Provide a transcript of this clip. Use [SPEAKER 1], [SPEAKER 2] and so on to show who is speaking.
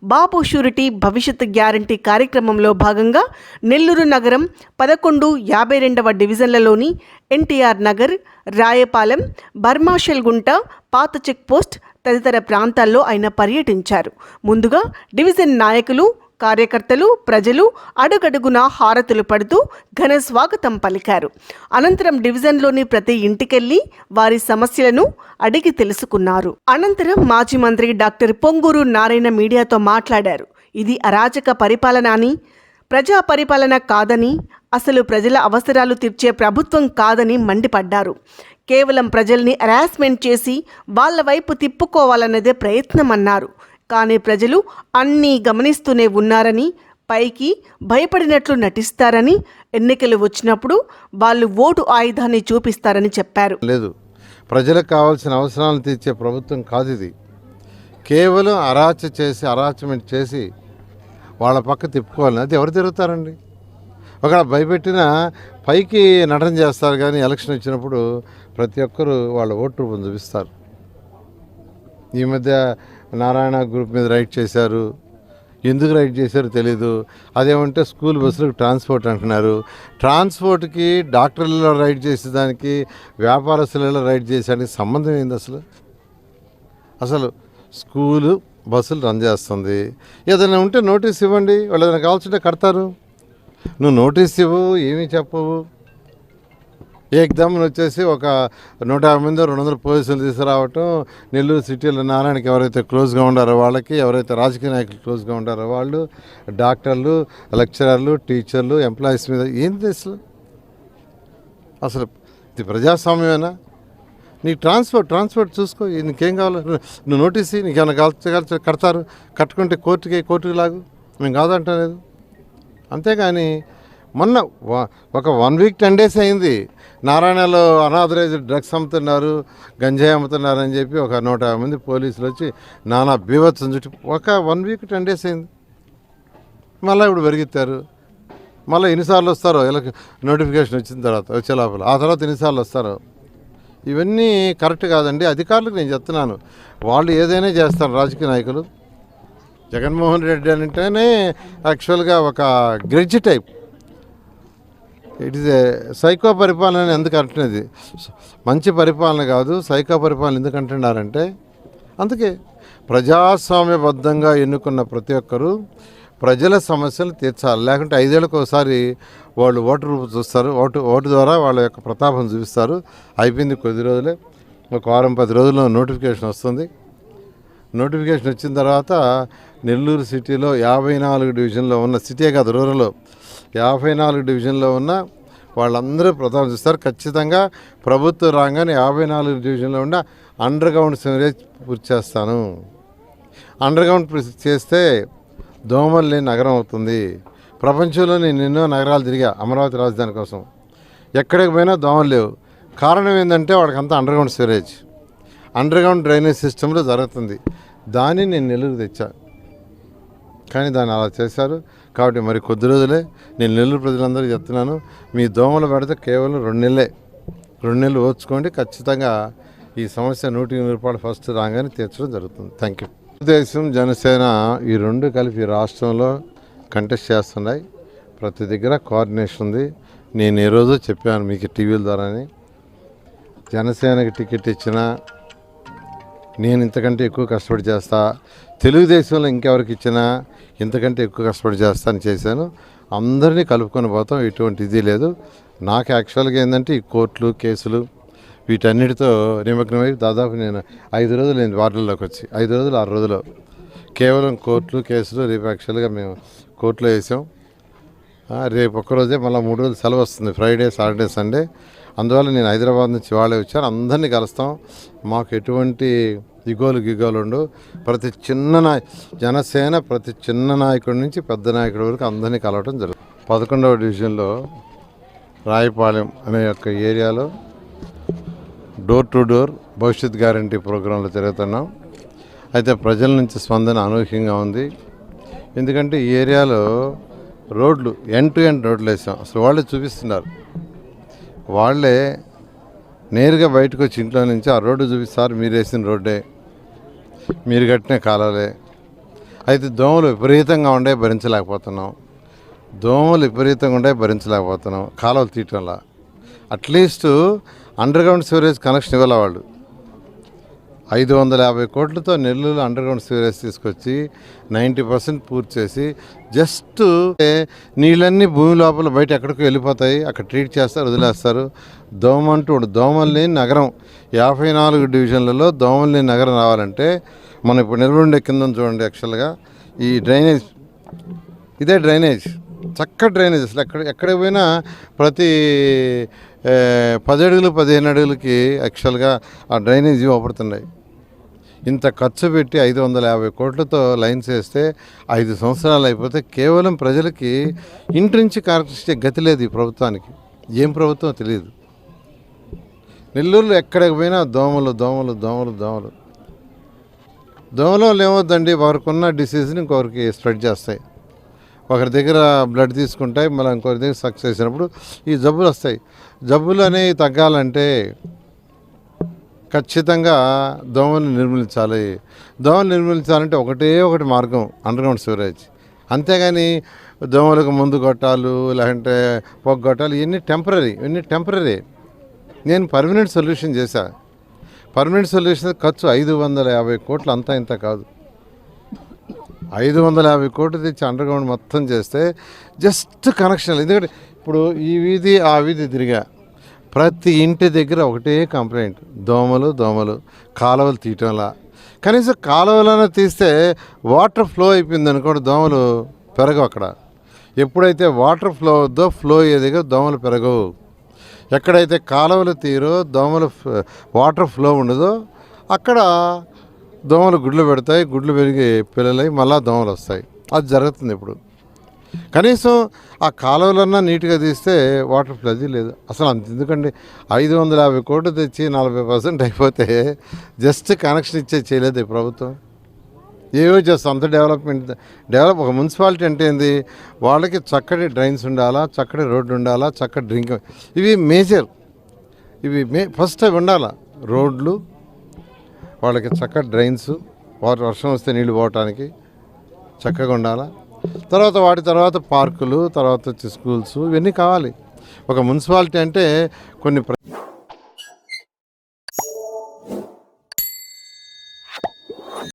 [SPEAKER 1] బాబు surety భవిష్యత్ guarantee కార్యక్రమంలో భాగంగా నెల్లూరు నగరం 11-52వ డివిజన్లలోని ఎన్టీఆర్ నగర్, రాయపాలెం, బర్మాషెల్గుంట, పాత చెక్పోస్ట్ తదితర ప్రాంతాల్లో ఆయన పర్యటించారు. ముందుగా డివిజన్ నాయకులు, కార్యకర్తలు, ప్రజలు అడుగడుగునా హారతులు పడుతూ ఘన స్వాగతం పలికారు. అనంతరం డివిజన్లోని ప్రతి ఇంటికెళ్లి వారి సమస్యలను అడిగి తెలుసుకున్నారు. అనంతరం మాజీ మంత్రి డాక్టర్ పొంగూరు నారాయణ మీడియాతో మాట్లాడారు. ఇది అరాచక పరిపాలన అని, ప్రజా పరిపాలన కాదని, అసలు ప్రజల అవసరాలు తీర్చే ప్రభుత్వం కాదని మండిపడ్డారు. కేవలం ప్రజల్ని హరాస్మెంట్ చేసి వాళ్ళ వైపు తిప్పుకోవాలన్నదే ప్రయత్నమన్నారు. కానీ ప్రజలు అన్నీ గమనిస్తూనే ఉన్నారని, పైకి భయపడినట్లు నటిస్తారని, ఎన్నికలు వచ్చినప్పుడు వాళ్ళు ఓటు ఆయుధాన్ని చూపిస్తారని చెప్పారు.
[SPEAKER 2] లేదు, ప్రజలకు కావాల్సిన అవసరాలను తీర్చే ప్రభుత్వం కాదు ఇది. కేవలం అరాచమెంట్ చేసి వాళ్ళ పక్క తిప్పుకోవాలని, అది ఎవరు తిరుగుతారండి? ఒకవేళ భయపెట్టినా పైకి నటన చేస్తారు, కానీ ఎలక్షన్ వచ్చినప్పుడు ప్రతి ఒక్కరూ వాళ్ళ ఓటు రూపం చూపిస్తారు. ఈ మధ్య నారాయణ గ్రూప్ మీద రైడ్ చేశారు. ఎందుకు రైడ్ చేశారో తెలీదు. అదేమంటే స్కూల్ బస్సులకు ట్రాన్స్పోర్ట్ అంటున్నారు. ట్రాన్స్పోర్ట్కి డాక్టర్లలో రైడ్ చేసేదానికి, వ్యాపారస్తులలో రైడ్ చేసేదానికి సంబంధం ఏంది అసలు? స్కూలు బస్సులు రన్ చేస్తుంది. ఏదైనా ఉంటే నోటీస్ ఇవ్వండి, వాళ్ళు ఏదైనా కావాల్సింటే కడతారు. నువ్వు నోటీస్ ఇవ్వు, ఏమీ చెప్పవు. ఏకదమ్ వచ్చేసి ఒక 150 మంది 200 పోలీసులు తీసుకురావటం. నెల్లూరు సిటీలో నారాయణకి ఎవరైతే క్లోజ్గా ఉండారో వాళ్ళకి, ఎవరైతే రాజకీయ నాయకులు క్లోజ్గా ఉండారో వాళ్ళు, డాక్టర్లు, లెక్చరర్లు, టీచర్లు, ఎంప్లాయీస్ మీద ఏంది అసలు ఇది ప్రజాస్వామ్యమేనా? నీకు ట్రాన్స్పోర్ట్ చూసుకో, నీకేం కావాలి నువ్వు నోటీస్ నీకేమైనా కాల్చి కడతారు. కట్టుకుంటే కోర్టుకి లాగు, మేము కాదంటలేదు. అంతేగాని మొన్న ఒక 1 వీక్ 10 days అయింది, నారాయణలో అనాథరైజ్డ్ డ్రగ్స్ అమ్ముతున్నారు, గంజాయి అమ్ముతున్నారు అని చెప్పి ఒక 150 మంది పోలీసులు వచ్చి నానా బీభత్సం చుట్టూ ఒక 1 వీక్ 10 days అయింది. మళ్ళీ ఇప్పుడు పెరిగిస్తారు. మళ్ళీ ఎన్నిసార్లు వస్తారో నోటిఫికేషన్ వచ్చిన తర్వాత, వచ్చే లోపల ఆ తర్వాత ఎన్నిసార్లు వస్తారో. ఇవన్నీ కరెక్ట్ కాదండి. అధికారులకు నేను చెప్తున్నాను, వాళ్ళు ఏదైనా చేస్తారు. రాజకీయ నాయకులు, జగన్మోహన్ రెడ్డి అంటేనే యాక్చువల్గా ఒక grudge type. It is a psycho పరిపాలన. ఎందుకు అంటున్నది? మంచి పరిపాలన కాదు, సైకో పరిపాలన ఎందుకు అంటున్నారంటే, అందుకే ప్రజాస్వామ్యబద్ధంగా ఎన్నుకున్న ప్రతి ఒక్కరూ ప్రజల సమస్యలు తీర్చాలి. లేకుంటే 5 ఏళ్ళకు ఒకసారి వాళ్ళు ఓటు రూపం చూస్తారు. ఓటు ద్వారా వాళ్ళ యొక్క ప్రతాపం చూపిస్తారు. అయిపోయింది కొద్ది రోజులే, ఒక 10 రోజుల్లో నోటిఫికేషన్ వస్తుంది. నోటిఫికేషన్ వచ్చిన తర్వాత నెల్లూరు సిటీలో 54 డివిజన్లో ఉన్న, సిటీ కాదు రూరల్లో 54 డివిజన్లో ఉన్న వాళ్ళందరూ ప్రతాపం చూస్తారు. ఖచ్చితంగా ప్రభుత్వం రాగానే 54 డివిజన్లో ఉన్న అండర్ గ్రౌండ్ సివరేజ్ పూర్తి చేస్తాను. అండర్ గ్రౌండ్ చేస్తే దోమలు లేని నగరం అవుతుంది. ప్రపంచంలో నేను ఎన్నో నగరాలు తిరిగా అమరావతి రాజధాని కోసం, ఎక్కడికి పోయినా దోమలు లేవు. కారణం ఏంటంటే వాడికంతా underground sewerage, underground drainage సిస్టంలో జరుగుతుంది. దాన్ని నేను నెల్లూరు తెచ్చా, కానీ దాన్ని అలా చేశారు. కాబట్టి మరి కొద్ది రోజులే నేను నెల్లూరు ప్రజలందరికీ చెప్తున్నాను, మీ దోమలు పెడితే కేవలం 2 నెలలు ఓర్చుకోండి. ఖచ్చితంగా ఈ సమస్య 100% ఫస్ట్ రాగానే తీర్చడం జరుగుతుంది. Thank you. తెలుగుదేశం, జనసేన ఈ 2 కలిపి రాష్ట్రంలో కంటెస్ట్ చేస్తున్నాయి. ప్రతి దగ్గర కోఆర్డినేషన్ ఉంది. నేను ఏ రోజు చెప్పాను మీకు టీవీల ద్వారానే, జనసేనకి టికెట్ ఇచ్చినా నేను ఇంతకంటే ఎక్కువ కష్టపడి చేస్తా, తెలుగుదేశంలో ఇంకెవరికి ఇచ్చినా ఇంతకంటే ఎక్కువ కష్టపడి చేస్తా అని చేశాను. అందరినీ కలుపుకొని పోతాం, ఎటువంటి ఇది లేదు. నాకు యాక్చువల్గా ఏంటంటే ఈ కోర్టులు, కేసులు వీటన్నిటితో నిమగ్నమై దాదాపు నేను 5 రోజులు నేను వార్డుల్లోకి వచ్చి 5 రోజులు 6 రోజులు కేవలం కోర్టులు, కేసులు. రేపు యాక్చువల్గా మేము కోర్టులో వేసాం. రేపు ఒక్కరోజే మళ్ళీ 3 రోజులు సెలవు వస్తుంది, ఫ్రైడే, సాటర్డే, సండే. అందువల్ల నేను హైదరాబాద్ నుంచి వాళ్ళే వచ్చాను. అందరినీ కలుస్తాం. మాకు ఎటువంటి గిగోలు ఉండవు. ప్రతి జనసేన ప్రతి చిన్న నాయకుడి నుంచి పెద్ద నాయకుడి వరకు అందరినీ కలవటం జరుగుతుంది. 11వ డివిజన్లో రాయపాలెం అనే యొక్క ఏరియాలో డోర్ టు డోర్ భవిష్యత్ గ్యారంటీ ప్రోగ్రాంలో తిరుగుతున్నాం. అయితే ప్రజల నుంచి స్పందన అనూహ్యంగా ఉంది. ఎందుకంటే ఈ ఏరియాలో రోడ్లు ఎండ్ టు ఎండ్ రోడ్లు వేసాం. అసలు వాళ్ళే చూపిస్తున్నారు, వాళ్ళే నేరుగా బయటకు వచ్చి ఇంట్లో నుంచి ఆ రోడ్డు చూపిస్తారు. మీరు వేసిన రోడ్డే, మీరు కట్టిన కాలాలే. అయితే దోమలు విపరీతంగా ఉండే భరించలేకపోతున్నాం. కాలువలు తీయటంలా. At least underground sewerage connection ఇవ్వాలి వాళ్ళు. 550 కోట్లతో నెల్లూరు అండర్ గ్రౌండ్ సివరేజ్ తీసుకొచ్చి 90% పూర్తి చేసి జస్ట్ నీళ్ళన్నీ భూమి లోపల బయట ఎక్కడికో వెళ్ళిపోతాయి, అక్కడ ట్రీట్ చేస్తారు, వదిలేస్తారు. దోమలు లేని నగరం 54 డివిజన్లలో దోమలు లేని నగరం రావాలంటే మనం ఇప్పుడు నిలబడి కింద చూడండి. యాక్చువల్గా ఈ డ్రైనేజ్, ఇదే డ్రైనేజ్, చక్కటి డ్రైనేజ్. అసలు ఎక్కడ పోయినా ప్రతి 10 అడుగులు 15 అడుగులకి యాక్చువల్గా ఆ డ్రైనేజ్ అవపడుతున్నాయి. ఇంత ఖర్చు పెట్టి 550 కోట్లతో లైన్స్ వేస్తే 5 సంవత్సరాలు అయిపోతే కేవలం ప్రజలకి ఇంటి నుంచి కరెక్ట్ గతి లేదు ఈ ప్రభుత్వానికి. ఏం ప్రభుత్వం తెలియదు. నెల్లూరులో ఎక్కడికి పోయినా దోమలు. దోమలు ఏమవుద్దండి, ఒకరికున్న డిసీజ్ని ఇంకొకరికి స్ప్రెడ్ చేస్తాయి. ఒకరి దగ్గర బ్లడ్ తీసుకుంటాయి, మళ్ళీ ఇంకొకరి దగ్గర సక్సెస్ చేసినప్పుడు ఈ జబ్బులు వస్తాయి. జబ్బులు అనేవి తగ్గాలంటే ఖచ్చితంగా దోమలు నిర్మూలించాలంటే ఒకటి మార్గం అండర్గ్రౌండ్ సివరేజ్. అంతేగాని దోమలకు ముందు కొట్టాలు లేదంటే పొగ కొట్టాలు ఇవన్నీ టెంపరీ. నేను పర్మనెంట్ సొల్యూషన్ చేశా. పర్మనెంట్ సొల్యూషన్ ఖర్చు 550 కోట్లు, అంతా ఇంత కాదు. 550 కోట్లు తెచ్చి అండర్గ్రౌండ్ మొత్తం చేస్తే జస్ట్ కనెక్షన్లు. ఎందుకంటే ఇప్పుడు ఈ వీధి ఆ వీధి తిరిగా ప్రతి ఇంటి దగ్గర ఒకటే కంప్లైంట్, దోమలు. కాలువలు తీయటంలా. కనీసం కాలువలను తీస్తే వాటర్ ఫ్లో అయిపోయింది అనుకోండి, దోమలు పెరగవు అక్కడ. ఎప్పుడైతే వాటర్ ఫ్లో అవుద్దో ఫ్లో అయ్యే దగ్గర దోమలు పెరగవు. ఎక్కడైతే కాలువలు తీరో వాటర్ ఫ్లో ఉండదో అక్కడ దోమలు గుడ్లు పెడతాయి. గుడ్లు పెరిగి పిల్లలై మళ్ళీ దోమలు వస్తాయి. అది జరుగుతుంది ఇప్పుడు. కనీసం ఆ కాలువలన్నా నీట్గా తీస్తే వాటర్ ఫ్లో అది లేదు అసలు. అంత ఎందుకండి 550 కోట్లు తెచ్చి 40% అయిపోతే జస్ట్ కనెక్షన్ చేయలేదు ఈ ప్రభుత్వం. ఏవో చేస్తాం అంత ఒక మున్సిపాలిటీ అంటే ఏంది, వాళ్ళకి చక్కటి డ్రైన్స్ ఉండాలా, చక్కటి రోడ్డు ఉండాలా, చక్కటి డ్రింక్, ఇవి మేజర్. ఫస్ట్ అవి ఉండాలా. రోడ్లు, వాళ్ళకి చక్కటి డ్రైన్స్, వర్షం వస్తే నీళ్లు పోవటానికి చక్కగా ఉండాలా. తర్వాత పార్కులు, తర్వాత వచ్చి స్కూల్స్, ఇవన్నీ కావాలి. ఒక మున్సిపాలిటీ అంటే కొన్ని